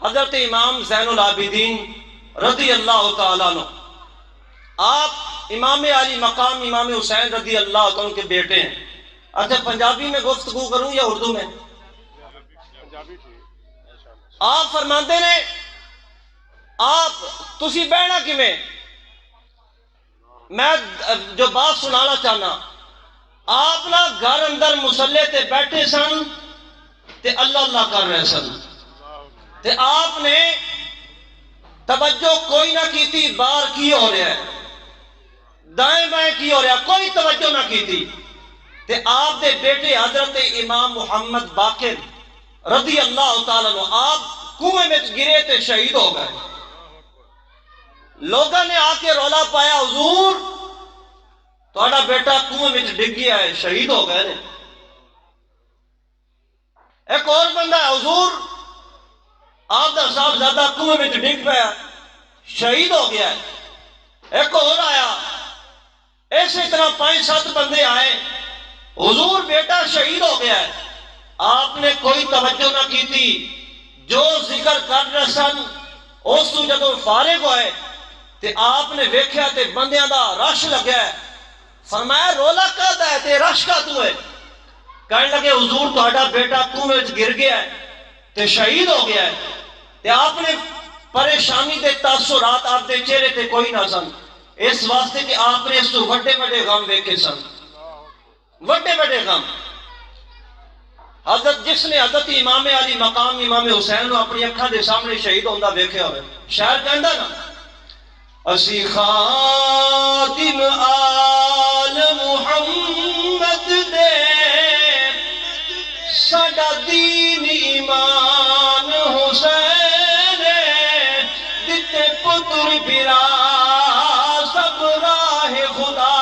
حضرت امام زین العابدین رضی اللہ تعالیٰ عنہ، آپ امام علی مقام امام حسین رضی اللہ تعالیٰ عنہ کے بیٹے ہیں۔ اچھا پنجابی میں گفتگو کروں یا اردو میں؟ آپ فرماندے نے آپ تسی بہنا کی میں جو بات سنانا چاہنا، آپ نا گھر اندر مسلح تے بیٹھے سن تے اللہ اللہ کر رہے سن تے آپ نے توجہ کوئی نہ کی تھی، باہر کی ہو رہا ہے، دائیں بائیں کی ہو رہا ہے، کوئی توجہ نہ کی تھی تے آپ دے بیٹے حضرت امام محمد باقر رضی اللہ تعالیٰ عنہ آپ کنویں میں گرے تے شہید ہو گئے۔ لوگوں نے آ کے رولا پایا، حضور تھوڑا بیٹا کنویں میں ڈگ گیا ہے، شہید ہو گئے۔ ایک اور بندہ ہے، حضور آپ دا صاحب زیادہ کنویں میں ڈگ پایا، شہید ہو گیا ہے۔ ایک اور آیا، ایسے طرح 5-7 بندے آئے، حضور بیٹا شہید ہو گیا ہے۔ آپ نے کوئی توجہ نہ کی تھی، جو ذکر کر رہے سن اس تو جب فارغ ہوئے تے آپ نے ویکھیا تے بندیاں دا رش لگا ہے۔ فرمایا رولا کہتا ہے تے رش کا تو ہے؟ کہنے لگے حضور تہاڈا بیٹا کنویں وچ گر گیا ہے تے شہید ہو گیا ہے۔ تے آپ نے پریشانی دے تاثرات آپ دے چہرے تے کوئی نہ سن، اس واسطے کہ آپ نے اس تو بڑے بڑے غم ویکھے سن، بڑے بڑے غم۔ حضرت جس نے حضرت امام علی مقام امام حسین اپنی اکھاں دے سامنے شہید ہوندا ویکھیا ہوئے، شاعر کہندا نا اسی خادم آل محمد دے ساڈا دین ایمان حسین دتے پتر برا سب راہ خدا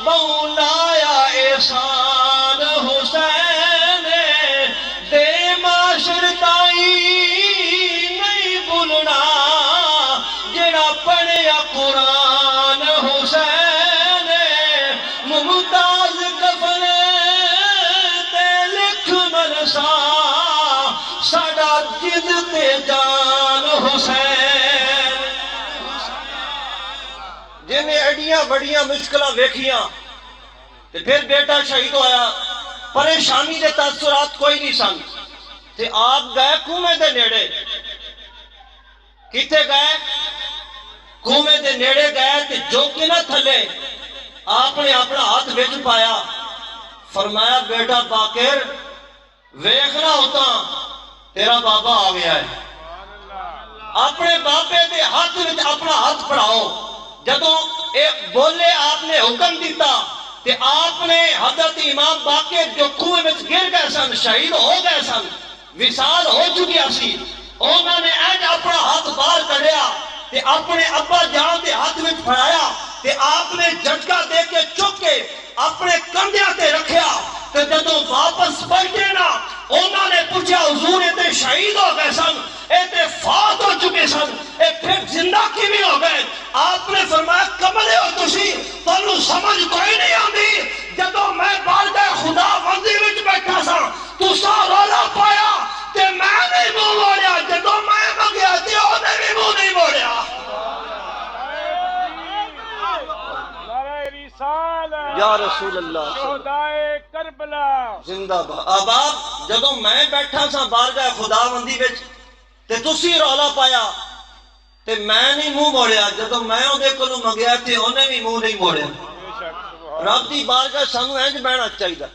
مولایا احسان حسین دے معاشر تائی نہیں بھولنا جڑا پڑھیا قرآن حسین ممتاز کفن تے لکھ مرسا ساڈا جد تے جان حسین۔ جنہیں ایڈیاں بڑیاں مشکلیں ویکھیاں تے پھر بیٹا شہید ہویا، پریشانی دے تاثرات کوئی نہیں سن تے آپ گئے کنویں دے نیڑے۔ کتے گئے؟ کنویں دے نیڑے گئے تے جو کہ نہ تھلے آپ نے اپنا ہاتھ وچ پایا، فرمایا بیٹا باقر ویکھنا ہوتا تیرا بابا آ گیا ہے۔ اپنے بابے دے ہاتھ وچ اپنا ہاتھ پڑھاؤ۔ جدوں اے بولے آپ نے حکم دیتا تے آپ نے حضرت امام باقر جو کنویں وچ گر گئے سن، شہید ہو گئے سن، وصال ہو چکیا سی، انہوں نے اج اپنا ہاتھ باہر کڈیا تے اپنے ابا جان دے ہاتھ وچ پھڑایا تے آپ نے جھٹکا دے کے چک کے اپنے کندھیاں تے رکھیا تے جدوں واپس پلٹے نا انہوں نے پوچھا حضور اے تے شہید ہو گئے سن، اے تے فوت ہو چکے سن، اے پھر زندہ کیویں ہو گئے؟ آپ نے فرمایا کملے ہو تسی، تانوں سمجھ کوئی نہیں آندی۔ جدوں میں بارگاہ خدا بندی وچ بیٹھا سا تساں رولا پایا تے میں نہیں منہ موڑیا، جدوں میں منگیا تے اونے بھی منہ نہیں موڑیا۔ یا رسول اللہ شہدائے کربلا زندہ باد۔ اب آپ جدوں میں بیٹھا سا بارگاہ خدا بندی وچ تے تسی رولا پایا تے میں نہیں منہ موڑیا، جدوں میں اودے کولوں منگیا تے اونے بھی منہ نہیں موڑیا۔ رب دی بارگاہ سانوں انج بہنا چاہیے۔